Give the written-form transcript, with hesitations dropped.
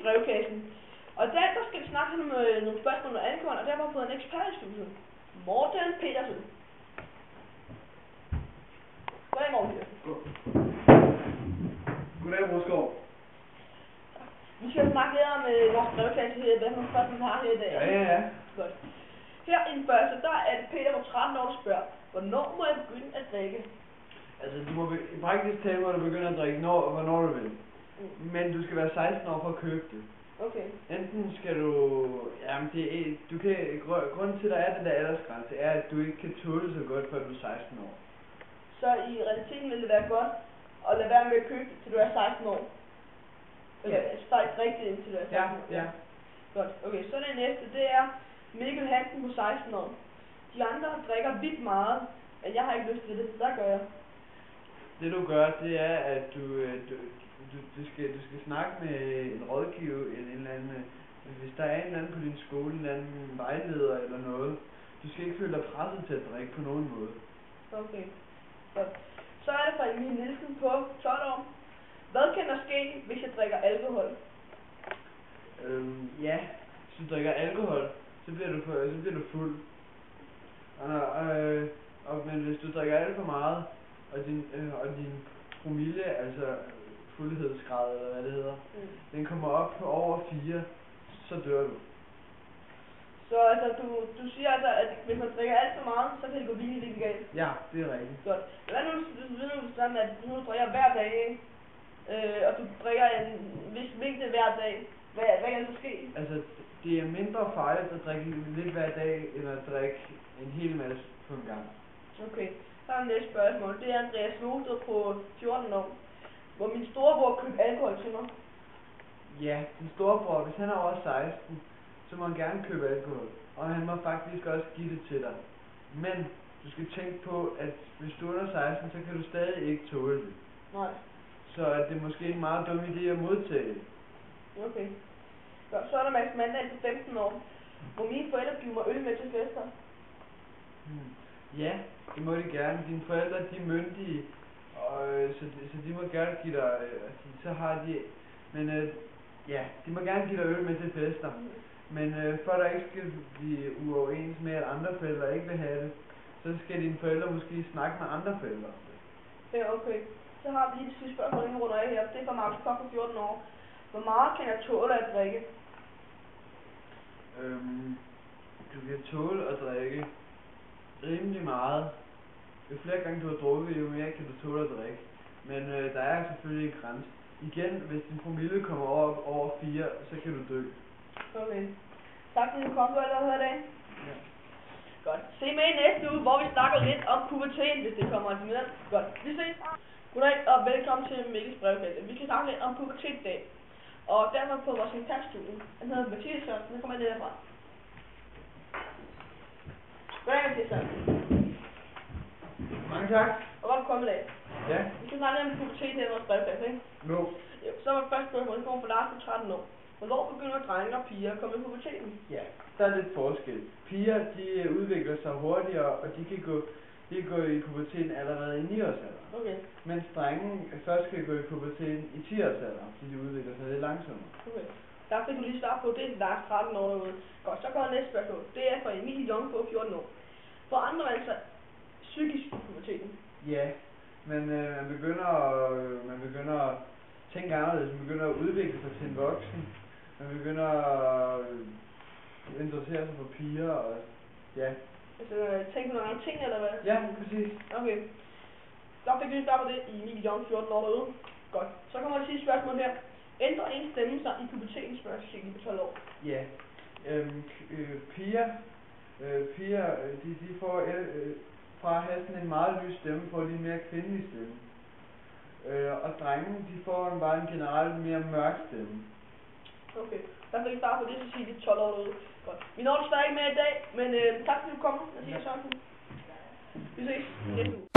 brevkassen. Og i dag, der skal vi snakke om nogle spørgsmål og angående, og der har vi fået en ekspert i studiet. Morten Petersen. Goddag, Morten Petersen. Goddag, Broskov. Vi skal snakke lidt om vores brevkasse her, hvad for nogle spørgsmål vi har her i dag. Ja. Godt. Her i den første, der er det Peter på 13 år, der spørger, hvornår må jeg begynde at drikke? Altså, du må i praktisk tale, hvor du begynder at drikke, hvornår du vil. Men du skal være 16 år for at købe det. Okay. Enten skal du... Jamen, grunden til, at der er den der aldersgrænse, er, at du ikke kan tåle så godt, før du er 16 år. Så i realiteten vil det være godt at lade være med at købe det, til du er 16 år? Eller start drikke det, indtil du er 16 år? Ja. Godt. Okay, så det næste, det er Mikkel Hansen på 16 år. De andre drikker vildt meget, men jeg har ikke lyst til det. Hvad gør jeg? Det du gør, det er, at du skal snakke med en rådgiver, en eller anden, hvis der er en eller anden på din skole, en eller anden vejleder eller noget. Du skal ikke føle dig presset til at drikke på nogen måde. Okay, godt. Så er det fra Emil Nielsen på 12 år. Hvad kan der ske, hvis jeg drikker alkohol? Ja, hvis du drikker alkohol, så bliver du fuld. Men hvis du drikker alt for meget, og din promille, altså fuldhedsgrad, eller hvad det hedder, den kommer op på over 4, så dør du. Så altså, du siger altså, at hvis man drikker alt for meget, så kan det gå virkelig galt? Ja, det er rigtigt. Godt. Hvad nu, sådan at du drikker hver dag, ikke? Og du drikker en vis mængde hver dag, hvad kan der så ske? Altså, det er mindre farligt at drikke lidt hver dag, end at drikke en hel masse på en gang. Okay, så er næste spørgsmål. Det er Andreas Vosted på 14 år. Hvor min storebror købte alkohol til mig. Ja, din storebror, hvis han er over 16, så må han gerne købe alkohol. Og han må faktisk også give det til dig. Men du skal tænke på, at hvis du er under 16, så kan du stadig ikke tåle det. Nej. Så det er måske en meget dum idé at modtage det. Okay. Så er der Mads Mandal på 15 år. Må mine forældre give mig øl med til fester? Ja, det må de gerne. Dine forældre, de er myndige, og så de må gerne give dig, så har de, men ja, de må gerne give dig øl med til fester. Men for at der ikke skal blive uoverens med, at andre forældre ikke vil have det, så skal dine forældre måske snakke med andre forældre. Ja, okay. Så har vi lige det sidste spørgsmål, inden vi runder af her. Det er fra Markus Kok på 14 år. Hvor meget kan jeg tåle at drikke? Du kan tåle at drikke rimelig meget. Jo flere gange du har drukket, jo mere kan du tåle at drikke. Men der er selvfølgelig en grænse. Igen, hvis din promille kommer over 4, så kan du dø. Okay. Tak fordi du kom, du allerede her i dag. Ja. Godt. Se med i næste uge, hvor vi snakker lidt om pubertet, hvis det kommer til med. Godt. Vi ses. Goddag og velkommen til Mikkels brevkasse. Vi skal snakke lidt om pubertet i dag. Og derfor på vores kontaktstudie. Han hedder Mathias Sørensen, der kommer ind derfra. Goddag, Mathias Sørensen. Mange tak. Og hvor er du kommet i dag? Ja. Vi skal snakke lidt om pubertet her i vores brevkasse, ikke? Jo. Jo, så var det første spørgsmål, det kommer fra Lars på 13 år. Hvornår begynder drenge og piger at komme i puberteten? Ja, der er lidt forskel. Piger, de udvikler sig hurtigere, og de kan gå i puberteten allerede i 9-årsalderen. Okay. Mens drenge først kan gå i puberteten i 10-årsalderen, fordi de udvikler sig lidt langsommere. Okay. Der fik du lige svar på, det er Lars 13 år derude. Godt, så går næste spørgsmål. Det er fra Emil Jong på 14 år. Forandrer man sig psykisk i puberteten? Ja, men man begynder at tænke anderledes. Man begynder at udvikle sig til en voksen. Man begynder at interessere sig for piger og ja. Altså, tænke på nogle andre ting, eller hvad? Ja, præcis. Okay. Der fik vi lige svar på det i Emil Jong 14 år derude. Godt. Så kommer det sidste spørgsmål her. Ændrer en stemme sig i puberteten, spørger Cecilie på 12 år? Ja. Piger, de får fra at have sådan en meget lys stemme, får de en mere kvindelig stemme. Og drenge, de får bare en generelt mere mørk stemme. Okay. Der fik vi svar på det, Cecilie 12 år derude. Godt. Vi når desværre ikke med i dag, men tak fordi du kom, Mathias Sørensen. Vi ses næste uge.